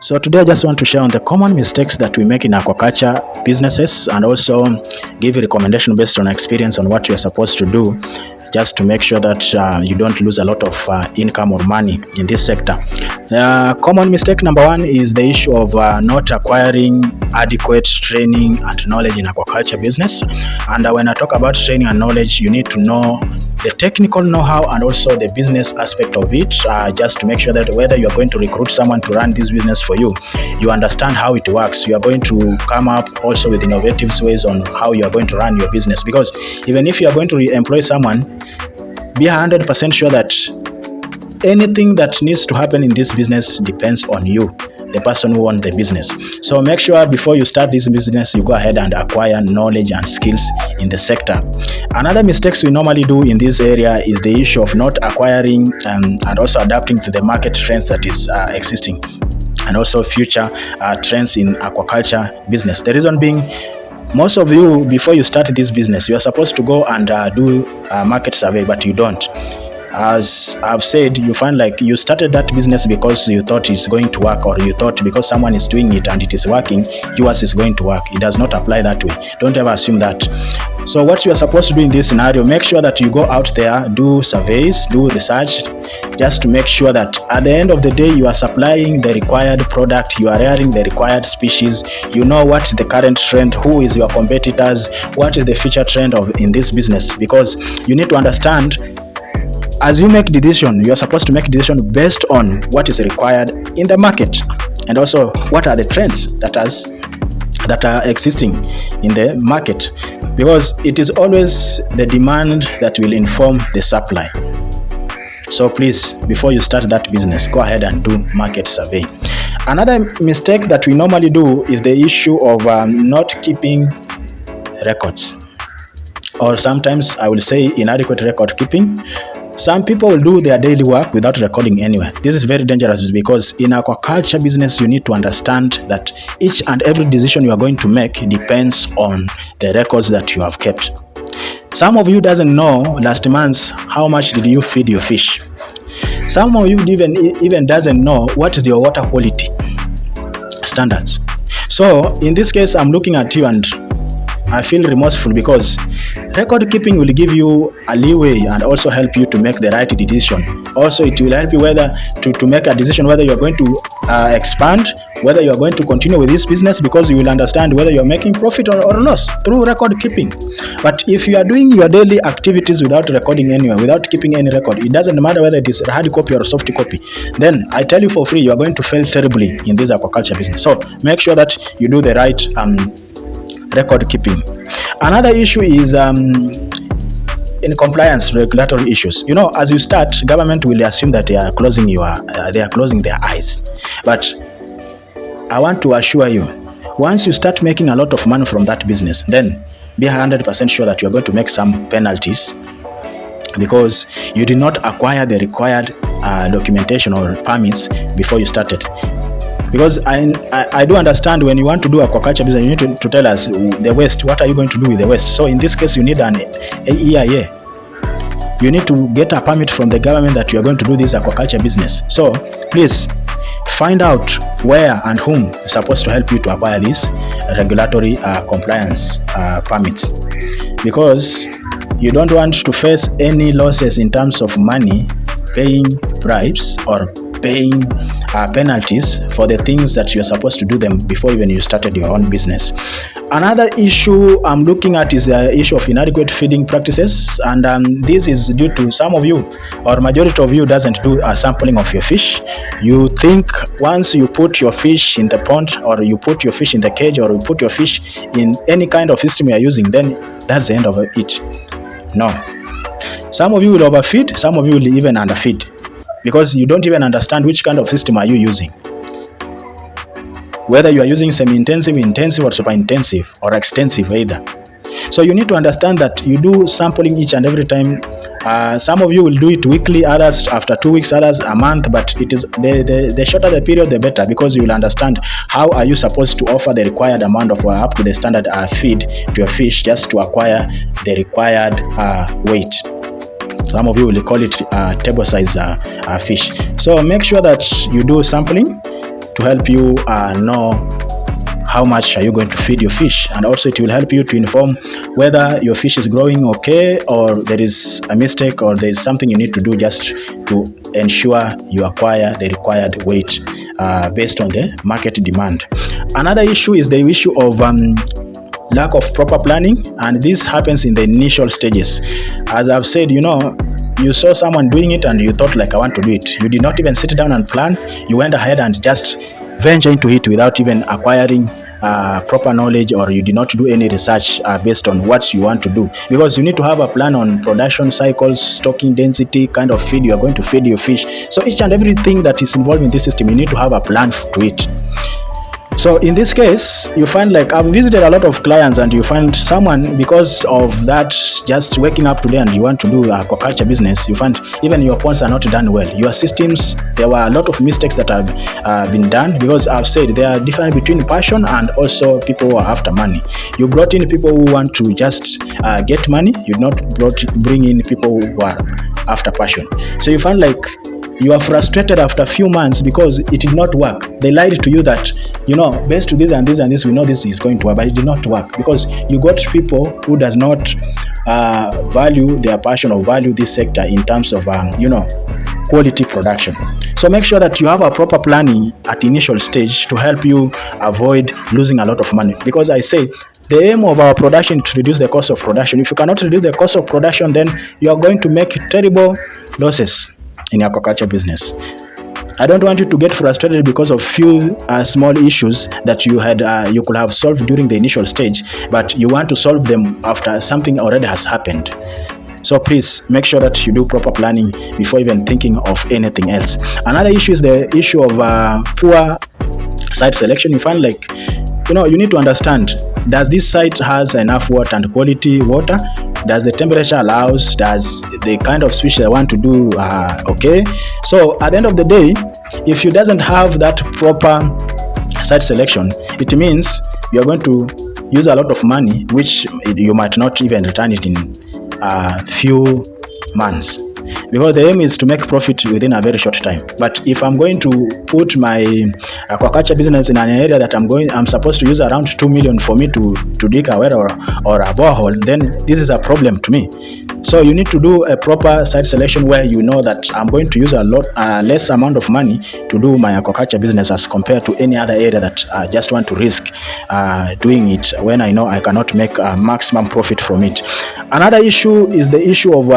So today I just want to share on the common mistakes that we make in aquaculture businesses, and also give you recommendation based on experience on what you're supposed to do just to make sure that you don't lose a lot of income or money in this sector. Common mistake number one is the issue of not acquiring adequate training and knowledge in aquaculture business. And when I talk about training and knowledge, you need to know the technical know-how and also the business aspect of it, just to make sure that whether you are going to recruit someone to run this business for you, you understand how it works. You are going to come up also with innovative ways on how you are going to run your business, because even if you are going to employ someone, be 100% sure that anything that needs to happen in this business depends on you, the person who owns the business. So make sure before you start this business, you go ahead and acquire knowledge and skills in the sector. Another mistakes we normally do in this area is the issue of not acquiring and also adapting to the market trend that is existing, and also future trends in aquaculture business. The reason being, most of you, before you start this business, you are supposed to go and do a market survey, but you don't. As I've said, you find like you started that business because you thought it's going to work, or you thought because someone is doing it and it is working, yours is going to work. It does not apply that way. Don't ever assume that. So what you are supposed to do in this scenario, make sure that you go out there, do surveys, do research, just to make sure that at the end of the day, you are supplying the required product, you are rearing the required species, you know what is the current trend, who is your competitors, what is the future trend of in this business. Because you need to understand, as you make decision, you are supposed to make decision based on what is required in the market, and also what are the trends that are existing in the market, because it is always the demand that will inform the supply. So please, before you start that business, go ahead and do market survey. Another mistake that we normally do is the issue of not keeping records, or sometimes I will say inadequate record keeping. Some people will do their daily work without recording anywhere. This is very dangerous, because in aquaculture business, you need to understand that each and every decision you are going to make depends on the records that you have kept. Some of you doesn't know last month how much did you feed your fish. Some of you even doesn't know what is your water quality standards. So in this case, I'm looking at you and I feel remorseful, because record keeping will give you a leeway and also help you to make the right decision. Also, it will help you whether to make a decision whether you're going to expand, whether you're going to continue with this business, because you will understand whether you're making profit or loss through record keeping. But if you are doing your daily activities without recording anywhere, without keeping any record, it doesn't matter whether it is a hard copy or a soft copy, then I tell you for free, you are going to fail terribly in this aquaculture business. So make sure that you do the right record keeping. Another issue is in compliance regulatory issues. You know, as you start, government will assume that they are closing their eyes. But I want to assure you, once you start making a lot of money from that business, then be 100% sure that you are going to make some penalties, because you did not acquire the required documentation or permits before you started. Because I do understand, when you want to do aquaculture business, you need to tell us the waste. What are you going to do with the waste? So in this case, you need an EIA. You need to get a permit from the government that you are going to do this aquaculture business. So please find out where and whom is supposed to help you to acquire these regulatory compliance permits, because you don't want to face any losses in terms of money, paying bribes or paying penalties for the things that you're supposed to do them before even you started your own business. Another issue I'm looking at is the issue of inadequate feeding practices, and this is due to some of you, or majority of you, doesn't do a sampling of your fish. You think once you put your fish in the pond, or you put your fish in the cage, or you put your fish in any kind of system you're using, then that's the end of it. No. Some of you will overfeed, some of you will even underfeed, because you don't even understand which kind of system are you using. Whether you are using semi-intensive, intensive, or super-intensive, or extensive either. So you need to understand that you do sampling each and every time. Some of you will do it weekly, others after 2 weeks, others a month, but it is the shorter the period, the better, because you will understand how are you supposed to offer the required amount of up to the standard feed to your fish, just to acquire the required weight. Some of you will call it table size fish. So make sure that you do sampling to help you know how much are you going to feed your fish, and also it will help you to inform whether your fish is growing okay, or there is a mistake, or there is something you need to do just to ensure you acquire the required weight based on the market demand. Another issue is the issue of lack of proper planning, and this happens in the initial stages. As I've said, you saw someone doing it and you thought like, I want to do it. You did not even sit down and plan. You went ahead and just venture into it without even acquiring proper knowledge, or you did not do any research based on what you want to do, because you need to have a plan on production cycles, stocking density, kind of feed you are going to feed your fish. So each and everything that is involved in this system, you need to have a plan to it. So in this case, you find like I've visited a lot of clients, and you find someone, because of that, just waking up today and you want to do aquaculture business, you find even your ponds are not done well. Your systems, there were a lot of mistakes that have been done, because I've said there are difference between passion and also people who are after money. You brought in people who want to just get money. You did not bring in people who are after passion. So you find like you are frustrated after a few months because it did not work. They lied to you that, based to this and this and this, we know this is going to work, but it did not work, because you got people who does not value their passion or value this sector in terms of, quality production. So make sure that you have a proper planning at initial stage to help you avoid losing a lot of money, because I say the aim of our production is to reduce the cost of production. If you cannot reduce the cost of production, then you are going to make terrible losses in your aquaculture business. I don't want you to get frustrated because of few small issues that you could have solved during the initial stage, but you want to solve them after something already has happened. So please make sure that you do proper planning before even thinking of anything else. Another issue is the issue of poor site selection. You find like, you need to understand, does this site has enough water and quality water? Does the temperature allows? Does the kind of species I want to do okay? So at the end of the day, if you doesn't have that proper site selection, it means you're going to use a lot of money, which you might not even return it in a few months, because the aim is to make profit within a very short time. But if I'm going to put my aquaculture business in an area that I'm supposed to use around 2 million for me to dig a well or a borehole, then this is a problem to me. So you need to do a proper site selection where you know that I'm going to use a lot less amount of money to do my aquaculture business as compared to any other area that I just want to risk doing it when I know I cannot make maximum profit from it. Another issue is the issue of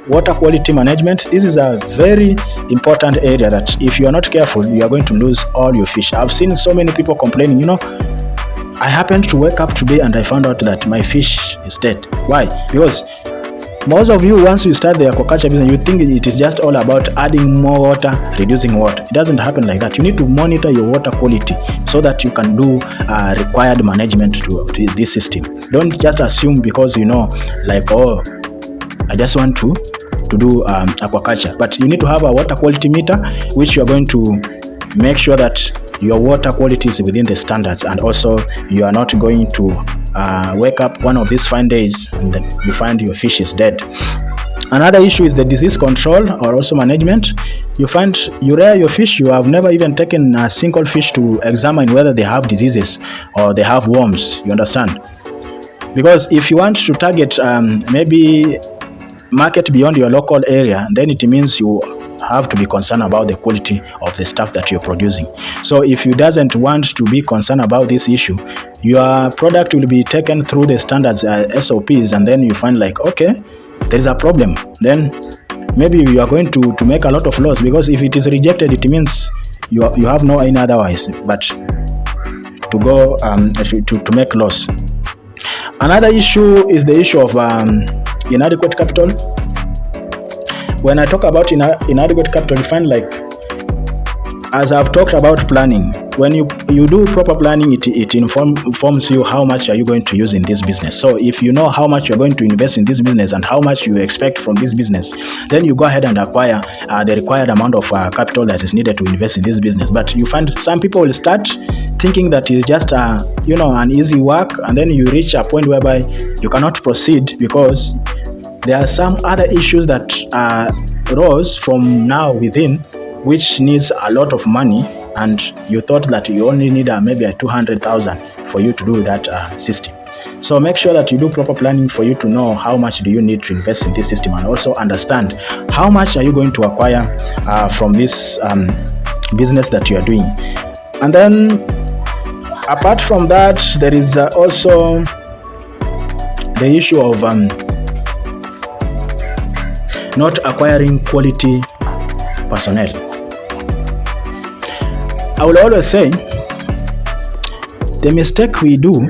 water quality management. This is a very important area that if you are not careful, you are going to lose all your fish. I've seen so many people complaining, I happened to wake up today and I found out that my fish is dead. Why? Because most of you, once you start the aquaculture business, you think it is just all about adding more water, reducing water. It doesn't happen like that. You need to monitor your water quality so that you can do required management to this system. Don't just assume because I just want to do aquaculture. But you need to have a water quality meter, which you are going to make sure that your water quality is within the standards, and also you are not going to wake up one of these fine days and then you find your fish is dead. Another issue is the disease control or also management. You find you rear your fish, you have never even taken a single fish to examine whether they have diseases or they have worms. You understand? Because if you want to target maybe market beyond your local area, then it means you have to be concerned about the quality of the stuff that you're producing. So if you doesn't want to be concerned about this issue, your product will be taken through the standards SOPs, and then you find like, okay, there is a problem. Then maybe you are going to make a lot of loss, because if it is rejected, it means you have no any otherwise but to go to make loss. Another issue is the issue of inadequate capital. When I talk about inadequate capital, you find like, as I've talked about planning, when you do proper planning, it informs you how much are you going to use in this business. So if you know how much you're going to invest in this business and how much you expect from this business, then you go ahead and acquire the required amount of capital that is needed to invest in this business. But you find some people will start thinking that it's just an easy work, and then you reach a point whereby you cannot proceed because there are some other issues that arose from now within, which needs a lot of money and you thought that you only need maybe a 200,000 for you to do that system. So make sure that you do proper planning for you to know how much do you need to invest in this system, and also understand how much are you going to acquire from this business that you are doing. And then apart from that, there is also the issue of not acquiring quality personnel. I will always say the mistake we do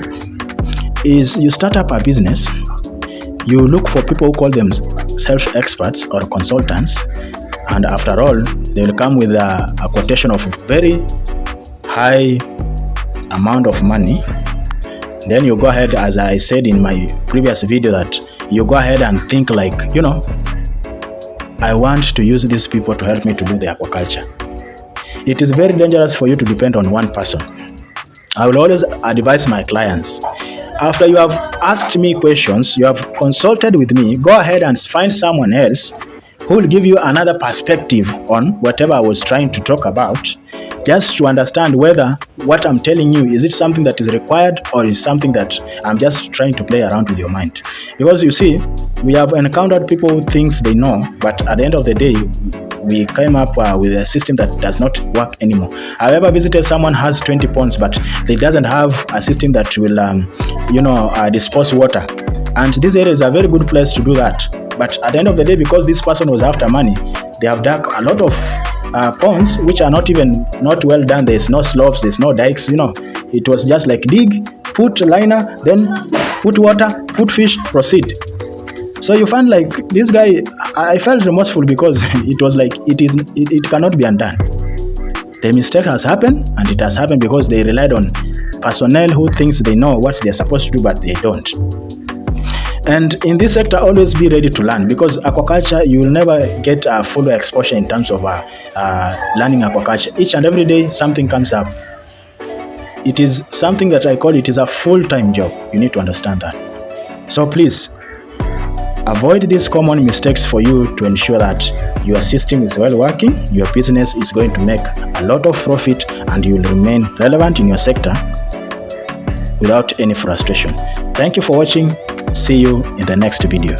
is you start up a business, you look for people who call themselves experts or consultants, and after all, they will come with a quotation of very high amount of money. Then you go ahead, as I said in my previous video, that you go ahead and think like, you know, I want to use these people to help me to do the aquaculture. It is very dangerous for you to depend on one person. I will always advise my clients, after you have asked me questions, you have consulted with me, go ahead and find someone else who will give you another perspective on whatever I was trying to talk about, just to understand whether what I'm telling you, is it something that is required, or is something that I'm just trying to play around with your mind. Because you see, we have encountered people who think they know, but at the end of the day, we came up with a system that does not work anymore. I've ever visited someone who has 20 ponds, but they doesn't have a system that will dispose water. And this area is a very good place to do that. But at the end of the day, because this person was after money, they have dug a lot of ponds which are not well done. There's no slopes, there's no dikes, it was just like dig, put liner, then put water, put fish, proceed. So you find like this guy, I felt remorseful because it was like it cannot be undone. The mistake has happened, and it has happened because they relied on personnel who thinks they know what they're supposed to do, but they don't. And in this sector, always be ready to learn, because aquaculture, you will never get a full exposure in terms of learning aquaculture. Each and every day something comes up. It is something that I call it is a full-time job. You need to understand that. So please avoid these common mistakes for you to ensure that your system is well working, your business is going to make a lot of profit, and you will remain relevant in your sector without any frustration. Thank you for watching. See you in the next video.